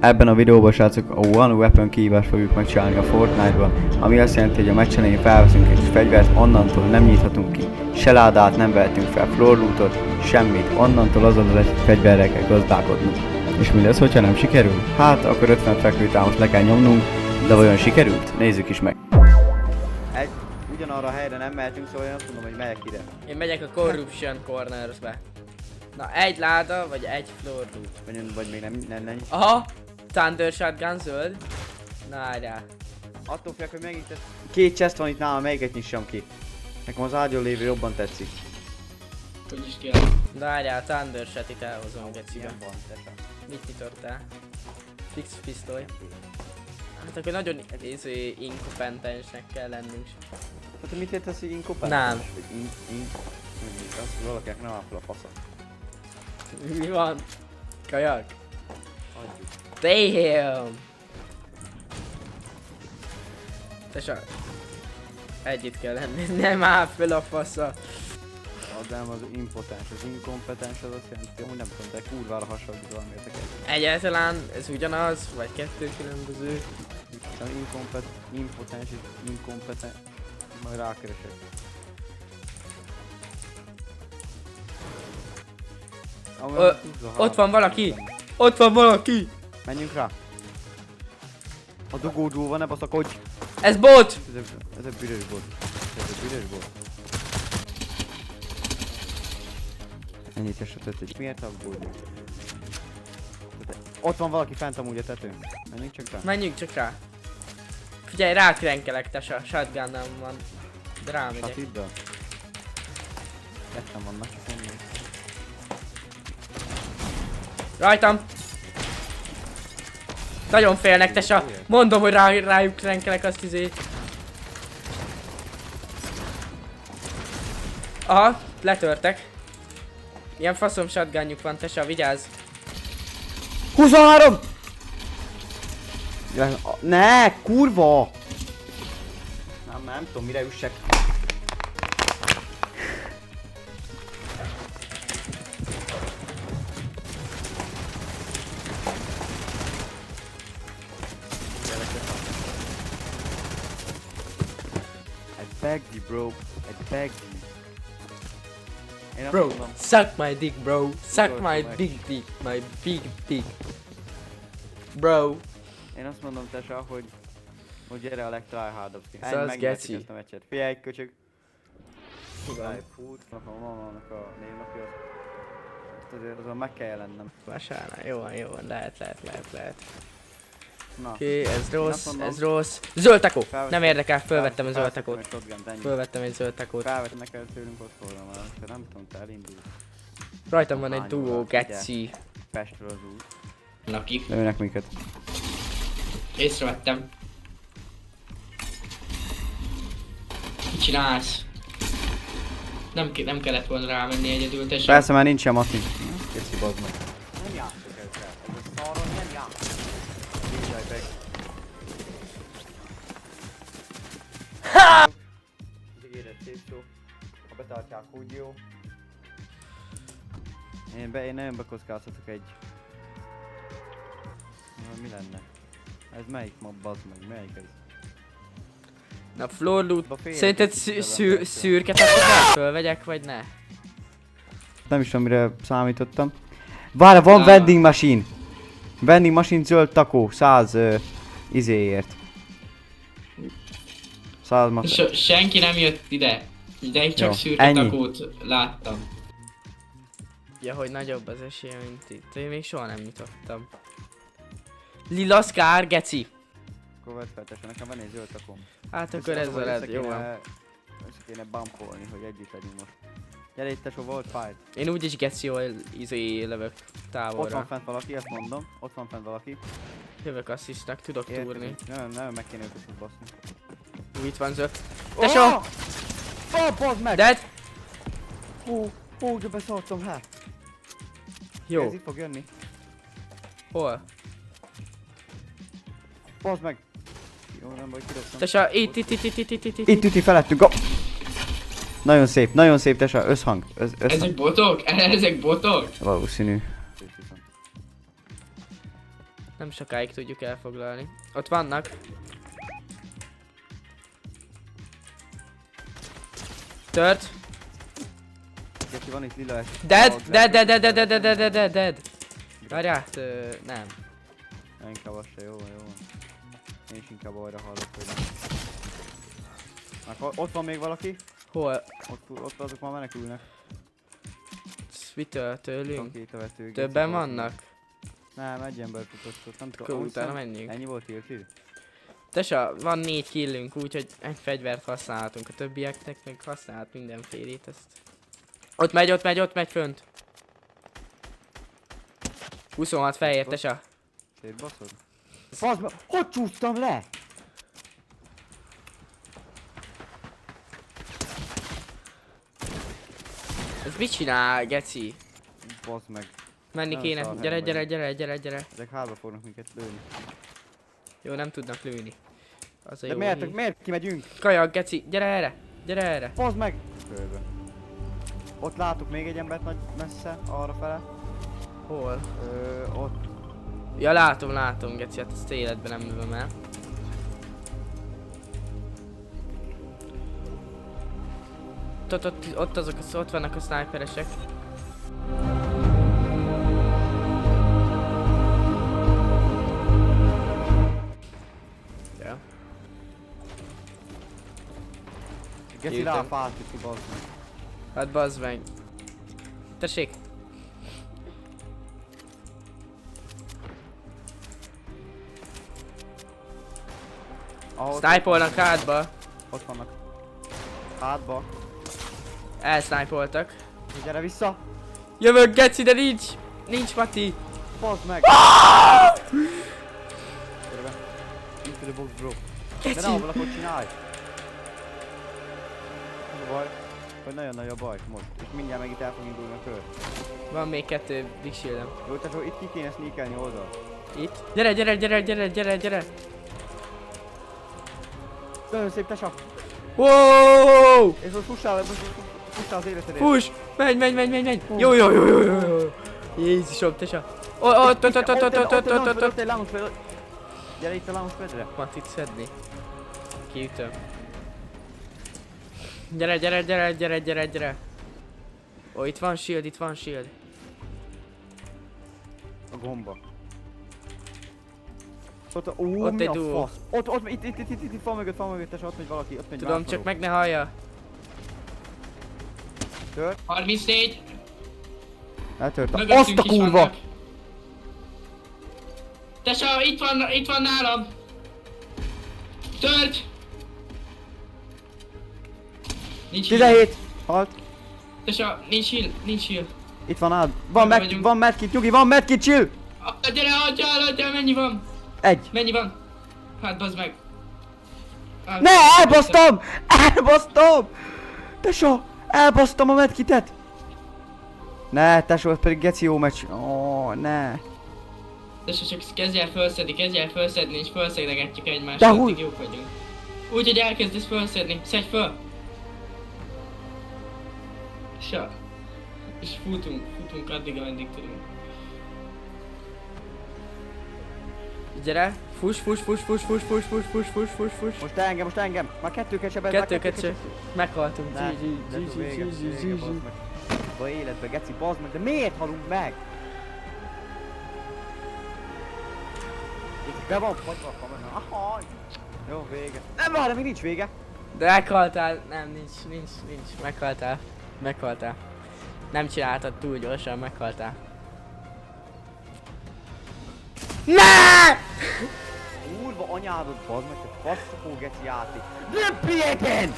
Ebben a videóban, srácok, a One Weapon kihívást fogjuk megcsinálni a Fortnite-ban, ami azt jelenti, hogy a meccs elején felveszünk egy fegyvert, onnantól nem nyithatunk ki, se ládát, nem vehetünk fel floor lootot, semmit, onnantól azon az egy fegyverrel kell gazdálkodnunk. És mi lesz, hogyha nem sikerül? Hát, akkor 50 fekvőtámaszt le kell nyomnunk, de vajon sikerült? Nézzük is meg. Ugyanarra a helyre nem mehetünk, szóval én azt mondom, hogy megyek ide. Én megyek a Corruption Corners-be. Na, egy láda, vagy egy floor loot. Vagy még nem. Aha! Thunder Shotgun zöld. Na, álljál. Attól félek, hogy megint két chest van itt nálam, melyiket nyissam ki. Nekem az ágyon lévő jobban tetszik. Hogy is kell. Na, álljál, Thunder Shot-it elhozom gecibe. Igen van, tessék. Mit nyitottál? Fix pisztoly. Hát akkor nagyon inkompetensnek kell lennünk. Hát mit értesz, hogy inkompetens? Nem. Az valakinek nem áll fel a fasza. Mi van? Kajak? Adjuk. Damn! Tesa. Együtt kell lenni, nem áll fel a fasza. Adám az impotens, az inkompetens az azt jelenti, hogy nem tudom, de kurvára hasonlít valamiért egy. Egyáltalán ez ugyanaz, vagy kettő különböző? Az impotens és inkompetens. Majd rákeresek. Ott van valaki! Ott van valaki! Menjünk rá! A dugódul van, ne baszakodj! Ez bot! Ez a büdös bot. Ez a büdös bot. Ennyit esetett egy. Miért aggódni? Ott van valaki fent amúgy a tetőn. Menjünk csak rá. Menjünk csak rá. Figyelj, rákrenkelek, tesa. Shotgunnal van. De rámegyek. Shotgunnal? Ketten vannak, csak mondjuk. Rajtam! Nagyon félnek, tesa. Mondom, hogy rájuk krenkelek azt izé. Aha, letörtek. Ilyen faszom shotgunjuk van, tesa, vigyázz. 23! Ne, kurva! Nem tudom mire üssek. I beg you, bro. I beg you. Én azt Bro, mondom, suck my dick, bro. Suck my big dick, my big dick. Bro. Én azt mondom, Tesa, hogy gyere a legtryhardabb ki. Ez az geci. Ezt a meccset. Figyelj, köcsög. Igen. Food, a mamának a névnapja. Ezt azért azon meg kell jelennem. Vasárnál, jó van, lehet. Na. Oké, ez rossz, mondom. ez rossz. Zöld tekó! Felvettem- Nem érdekel, fölvettem a zöld felvettem tekót. egy shotgunt, ennyi. Fölvettem egy zöld tekót. Felvetnek el tőlünk otthonra már, de nem tudom, te elindulsz. Rajtam van egy Hány duó, órát, geci. Pestről az út. Lakik. Lőnek minket. Észrevettem. Mit csinálsz? Nem kellett volna rámenni egyedül, te sem. Persze már nincs sem Mati. Kéci bazd meg. Nem játszok ezzel. Ez a szaron nem játszok. Mindjárt meg. Az ígéret szép szó. Ha betartják, úgy jó. Én nagyon bekockáztatok egy. Mi lenne? Ez melyik mob, bazd meg? Melyik ez? Na, floor loot. Félre Szerinted kicsit szürke tapotát fölvegyek, vagy ne? Nem is tudom, mire számítottam. Várj, van vending machine! Vending machine zöld takó, 100 izéért. 100 max. Senki nem jött ide. Ideig csak Jó, szürke ennyi. takót láttam. Ja, hogy nagyobb az esélye, mint itt. Én még soha nem nyitottam. Lila Scar, geci. Akkor vedd fel, tesó, nekem van egy zöld takóm. Hát akkor ez veled, jó van. Össze kéne bumpolni, hogy együtt legyünk most. Gyere itt, tesó, volt fight. Én úgyis geci jól lövök Ott van távolra. fent valaki, ezt mondom. Ott van fent valaki. Jövök asszisztnak, tudok túrni. Nagyon meg kéne őket baszni. Itt van zöld. Tesó! Oh, bazd meg! Dead! Hú, de beszartam, hát. Jó. Ez itt fog jönni. Hol? Bazd meg! Jó, nem baj, kidobtam. Tesó, itt. Itt felettünk, Nagyon szép, Tesa, összhang. Ezek botok? Ezek botok? Valószínű. Nem sokáig tudjuk elfoglalni. Ott vannak. Tört. Geci, van itt lila es. Dead. Dead. Várjál, nem. Inkább az se, jó van. Én is inkább arra hallok, hogy nem. Ott van még valaki? Hol? Ott azok már menekülnek. Mitől? Tőlünk? Két a vető. Többen vannak? Nem, egy ember futott, nem tudom. Akkor utána menjünk. Ennyi volt kill? Tesa, van 4 killünk, úgyhogy egy fegyvert használhatunk. A többieknek meg használhat mindenfélét ezt. Ott megy fönt. 26 fehér, Tesa. Szétbaszod? Fazd meg! Hogy csúsztam le? Ez mit csinál, geci? Baszd meg. Menni Nem kéne. szar Gyere. Ezek hátba fognak minket lőni. Jó, nem tudnak lőni. Az a De jó miért, hír. miért kimegyünk? Kajak, geci, gyere erre. Baszd meg! Körbe. Ott látok még egy embert nagy messze, arra fele. Hol? Ott. Ja, látom, geci, hát ezt életben nem lövöm el. Ott vannak a sniperesek. Ja. Geci Írtam. rá a fát, ki baszd meg. Hát bazd meg. Tessék. Snipe-olnak hátba. Ott vannak. Hátba. Elsnipe-oltak. Gyere vissza! Jövök, geci, de nincs Mati. Baszd meg! Gyere be. Into the box, bro. De Geci. ne ablakot csinálj! Az a baj, hogy nagyon nagy a baj most. És mindjárt meg itt el fog indulni a kör. Van még 2 big shieldem. Jó, tehát itt ki kéne sneakelni oldal. Itt. Gyere. Nagyon szép tesa! Wow! És most fussál az életedért. Push! Menj! Jó. Jézusom, tesa. Ott. Ott egy launchpad. Gyere itt a launchpadre. Matit szedni. Kiütöm. Gyere. Ó, itt van shield. A gomba. Ott mi egy a duó. fasz? Itt fal mögött, tesa, ott megy valaki, ott megy Tudom, rászorul. csak meg ne hallja. Tört. 34. Eltört. Azt Mögöttünk a is kurva! vannak. Tesa, itt van nálam. Tört. Nincs heal. 17! Halt. Tesa, nincs heal. Itt van áll. Merre vagyunk? Van medkit, Nyugi, van medkit, chill! Gyere, adjál, mennyi van? Egy. Mennyi van? Hát bazd meg. Hát, Ne, elbasztam! Tesó, elbasztam a medkitet! Ne, tesó, ez pedig geci jó meccs. Ó, ne. Tesa, csak kezdj el felszedni, és felszeglegetjük egymást, De addig hogy? jók vagyunk. Úgy, hogy elkezdesz felszedni, szedj föl! És futunk addig, ameddig tudunk. Gyere. Fuss. Most engem. Már kettőket sebez. Kettő. Meghaltunk. Ne, vége, bazd meg. A életbe, geci, bazd meg, de miért halunk meg? Itt be van fagyva a kamera. Ahaj! Jó, vége. Nem, várj, még nincs vége. De meghaltál. Nem, nincs. Meghaltál. Nem csináltad túl gyorsan, meghaltál. Ne! Kurva anyádod, bazd meg, te faszakó geci játék. Nem pieken!